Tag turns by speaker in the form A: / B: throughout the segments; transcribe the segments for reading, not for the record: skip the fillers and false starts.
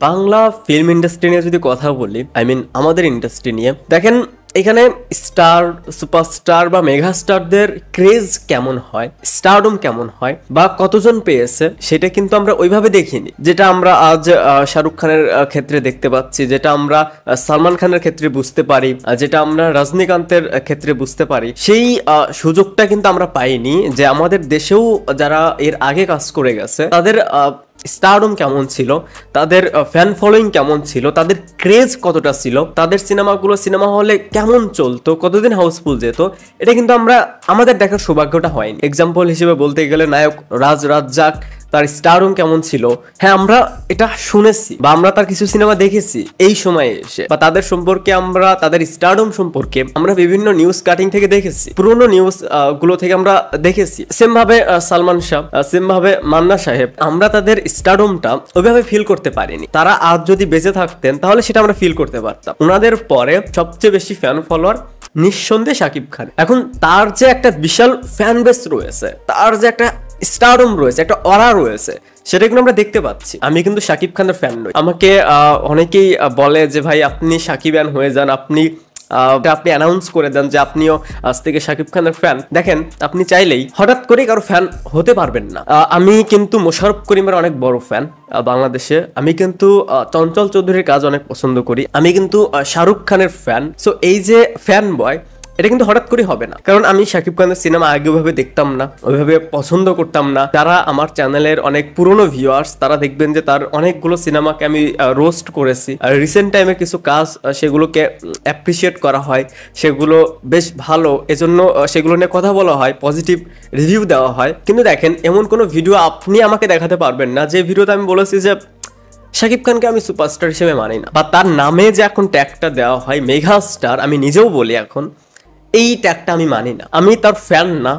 A: Bangla film industry নিয়ে যদি কথা বলি, আমাদের ইন্ডাস্ট্রি নিয়ে দেখেন, এখানে স্টার, সুপারস্টার বা মেগাস্টারদের ক্রেজ কেমন হয়, স্টারডম কেমন হয় বা কতজন পেয়েছে, সেটা কিন্তু আমরা ওইভাবে দেখিনি। যেটা আমরা আজ শাহরুখ খানের ক্ষেত্রে দেখতে পাচ্ছি, যেটা আমরা সালমান খানের ক্ষেত্রে বুঝতে পারি, যেটা আমরা রজনীকান্তের ক্ষেত্রে বুঝতে পারি, সেই সুযোগটা কিন্তু আমরা পাইনি। যে আমাদের দেশেও যারা এর আগে কাজ করে গেছে তাদের স্টারডম কেমন ছিল, তাদের ফ্যান ফলোয়িং কেমন ছিল, তাদের ক্রেজ কতটা ছিল, তাদের সিনেমাগুলো সিনেমা হলে কেমন চলতো, কতদিন হাউসফুল যেত, এটা কিন্তু আমাদের দেখার সৌভাগ্যটা হয়নি। এক্সাম্পল হিসেবে বলতে গেলে নায়ক রাজ রাজ্জাক, তার স্টারডম কেমন ছিল, হ্যাঁ আমরা এটা শুনেছি বা আমরা তার কিছু সিনেমা দেখেছি এই সময়ে এসে, বা তাদের সম্পর্কে আমরা, তাদের স্টারডম সম্পর্কে আমরা বিভিন্ন নিউজ কাটিং থেকে দেখেছি, পুরোনো নিউজ গুলো থেকে আমরা দেখেছি। সেম ভাবে সালমান শাহ, সেম ভাবে মান্না সাহেব, আমরা তাদের স্টারডমটা ওইভাবে ফিল করতে পারিনি। তারা আজ যদি বেঁচে থাকতেন তাহলে সেটা আমরা ফিল করতে পারতাম। ওনাদের পরে সবচেয়ে বেশি ফ্যান ফলোয়ার নিঃসন্দেহে শাকিব খান। এখন তার যে একটা বিশাল ফ্যান বেস রয়েছে, তার যে একটা স্টারডম রয়েছে, একটা অরা রয়েছে, সেটা কিন্তু আমরা দেখতে পাচ্ছি। আমি কিন্তু শাকিব খানের ফ্যান নই। আমাকে অনেকেই বলে যে ভাই আপনি শাকিবান হয়ে যান, আপনি অ্যানাউন্স করে দেন যে আপনিও আজ থেকে শাকিব খানের ফ্যান। দেখেন, আপনি চাইলেই হঠাৎ করে কারো ফ্যান হতে পারবেন না। আমি কিন্তু মোশাররফ করিমের অনেক বড় ফ্যান বাংলাদেশে। আমি কিন্তু চঞ্চল চৌধুরীর কাজ অনেক পছন্দ করি। আমি কিন্তু শাহরুখ খানের ফ্যান। সো এই যে ফ্যান বয়, এটা কিন্তু হঠাৎ করে হবে না, কারণ আমি শাকিব খানের সিনেমা আগে ওইভাবে দেখতাম না, ওইভাবে পছন্দ করতাম না। যারা আমার চ্যানেলের অনেক পুরনো ভিউয়ার্স, তারা দেখবেন যে তার অনেকগুলো সিনেমাকে আমি রোস্ট করেছি। আর রিসেন্ট টাইমে কিছু কাজ সেগুলোকে অ্যাপ্রিসিয়েট করা হয়, সেগুলো বেশ ভালো, এজন্য সেগুলো নিয়ে কথা বলা হয়, পজিটিভ রিভিউ দেওয়া হয়। কিন্তু দেখেন, এমন কোনো ভিডিও আপনি আমাকে দেখাতে পারবেন না যে ভিডিওতে আমি বলেছি যে শাকিব খানকে আমি সুপারস্টার হিসেবে মানি না, বা তার নামে যে এখন ট্যাগটা দেওয়া হয় মেগা স্টার, আমি নিজেও বলি এখন এই ট্যাগটা আমি মানি না। আমি তার ফ্যান না,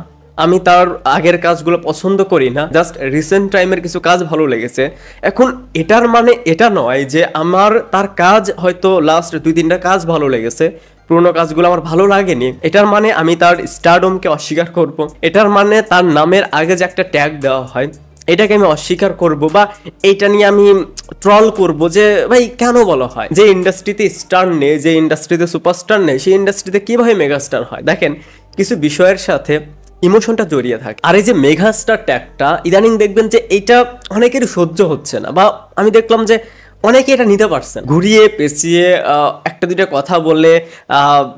A: আমি তার আগের কাজগুলো পছন্দ করি না, জাস্ট রিসেন্ট টাইমের কিছু কাজ ভালো লেগেছে। এখন এটার মানে এটা নয় যে আমার তার কাজ হয়তো লাস্ট 2-3টা কাজ ভালো লেগেছে, পুরোনো কাজগুলো আমার ভালো লাগেনি, এটার মানে আমি তার স্টারডমকে অস্বীকার করব। এটার মানে তার নামের আগে যে একটা ট্যাগ দেওয়া হয় এটাকে আমি অস্বীকার করব, বা এটা নিয়ে আমি ট্রল করব যে ভাই কেন বলা হয় যে ইন্ডাস্ট্রিতে স্টার নেই, যে ইন্ডাস্ট্রিতে সুপারস্টার নেই, সেই ইন্ডাস্ট্রিতে কিভাবে মেগাস্টার হয়। দেখেন, কিছু বিষয়ের সাথে ইমোশনটা জড়িয়ে থাকে। আর এই যে মেগাস্টার ট্যাগটা ইদানিং দেখবেন যে এটা অনেকেরই সহ্য হচ্ছে না, বা আমি দেখলাম যে অনেকে এটা নিতে পারছেন, ঘুরিয়ে পেঁচিয়ে একটা দুইটা কথা বলে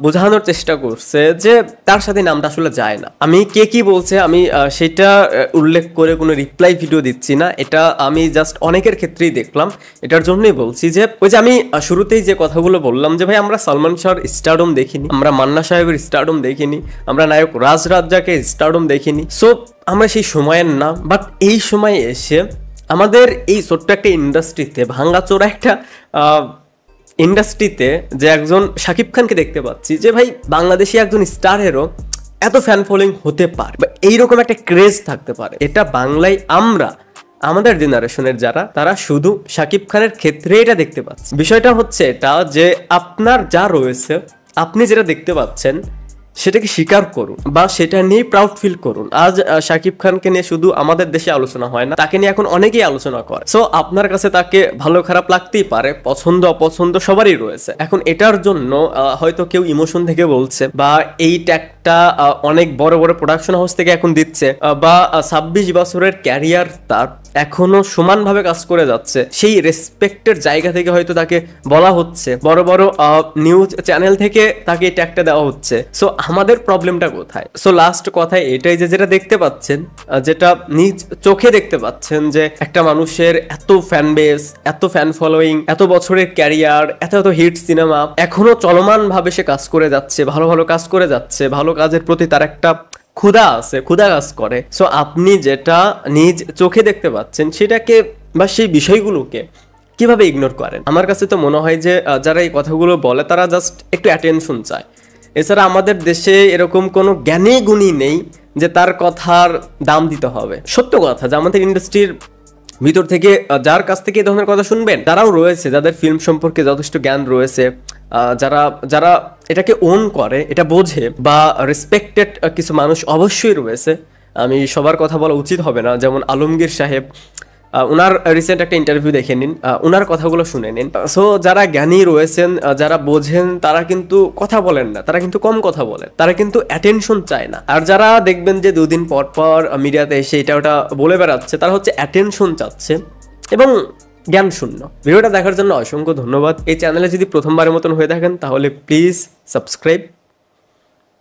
A: বোঝানোর চেষ্টা করছে যে তার সাথে নামটা আসলে যায় না। আমি কে কি বলছে আমি সেটা উল্লেখ করে কোনো রিপ্লাই ভিডিও দিচ্ছি না, এটা আমি জাস্ট অনেকের ক্ষেত্রেই দেখলাম। এটার জন্যই বলছি যে ওই যে আমি শুরুতেই যে কথাগুলো বললাম যে ভাই আমরা সালমান শাহর স্টারডম দেখিনি, আমরা মান্না সাহেবের স্টারডম দেখিনি, আমরা নায়ক রাজ রাজ্জাকের স্টারডম দেখিনি। সো আমরা সেই সময়ের না, বাট এই সময়ে এসে আমাদের এই ছোট্ট একটা ইন্ডাস্ট্রিতে, ভাঙ্গাচোরা একটা ইন্ডাস্ট্রিতে যে একজন শাকিব খানকে দেখতে পাচ্ছি, যে ভাই বাংলাদেশি একজন স্টারেরও এত ফ্যান ফলোয়িং হতে পারে বা এইরকম একটা ক্রেজ থাকতে পারে, এটা বাংলায় আমরা আমাদের জেনারেশনের যারা, তারা শুধু শাকিব খানের ক্ষেত্রে এটা দেখতে পাচ্ছি। বিষয়টা হচ্ছে এটা যে আপনার যা রয়েছে, আপনি যেটা দেখতে পাচ্ছেন সেটাকে স্বীকার করুন বা সেটা নিয়ে প্রাউড ফিল করুন। আজ শাকিব খানকে নিয়ে শুধু আমাদের দেশে আলোচনা হয় না, তাকে নিয়ে এখন অনেকেই আলোচনা করে। সো আপনার কাছে তাকে ভালো খারাপ লাগতেই পারে, পছন্দ অপছন্দ সবারই রয়েছে। এখন এটার জন্য হয়তো কেউ ইমোশন থেকে বলছে, বা এই ট্যাগটা অনেক বড় বড় প্রোডাকশন হাউস থেকে এখন দিচ্ছে, বা 26 বছরের ক্যারিয়ার তার এখনো সমানভাবে কাজ করে যাচ্ছে, সেই রেসপেক্টের জায়গা থেকে হয়তো তাকে বলা হচ্ছে, বড় বড় নিউজ চ্যানেল থেকে তাকে এই ট্যাগটা দেওয়া হচ্ছে। সো আমাদের প্রবলেমটা কোথায়? সো লাস্ট কথায় এটাই যে যেটা দেখতে পাচ্ছেন, যেটা নিজ চোখে দেখতে পাচ্ছেন, যে একটা মানুষের এত ফ্যান বেস, এত ফ্যান ফলোয়িং, এত বছরের ক্যারিয়ার, এত এত হিট সিনেমা, এখনো চলমান ভাবে সে কাজ করে যাচ্ছে, ভালো ভালো কাজ করে যাচ্ছে, ভালো কাজের প্রতি তার একটা ক্ষুধা আছে, ক্ষুধা কাজ করে। সো আপনি যেটা নিজ চোখে দেখতে পাচ্ছেন সেটাকে বা সেই বিষয়গুলোকে কিভাবে ইগনোর করেন? আমার কাছে তো মনে হয় যে যারা এই কথাগুলো বলে তারা জাস্ট একটু অ্যাটেনশন চায়। এছাড়া আমাদের দেশে এরকম কোনো জ্ঞানী গুণী নেই যে তার কথার দাম দিতে হবে। সত্য কথা যে আমাদের ইন্ডাস্ট্রির ভিতর থেকে যার কাছ থেকে এই ধরনের কথা শুনবেন, তারাও রয়েছে যাদের ফিল্ম সম্পর্কে যথেষ্ট জ্ঞান রয়েছে, যারা যারা এটাকে ওন করে, এটা বোঝে, বা রেসপেক্টেড কিছু মানুষ অবশ্যই রয়েছে। আমি সবার কথা বলা উচিত হবে না, যেমন আলমগীর সাহেব, ওনার রিসেন্ট একটা ইন্টারভিউ দেখে নিন, ওনার কথাগুলো শুনে নিন। সো যারা জ্ঞানী রয়েছেন, যারা বোঝেন, তারা কিন্তু কথা বলেন না, তারা কিন্তু কম কথা বলেন, তারা কিন্তু অ্যাটেনশন চায় না। আর যারা দেখবেন যে 2 দিন পর পর মিডিয়াতে এসে এটা ওটা বলে বেড়াচ্ছে, তারা হচ্ছে অ্যাটেনশন চাচ্ছে এবং জ্ঞান শূন্য। ভিডিওটা দেখার জন্য অসংখ্য ধন্যবাদ। এই চ্যানেলে যদি প্রথমবারের মতন হয়ে থাকেন তাহলে প্লিজ সাবস্ক্রাইব।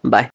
A: বাই।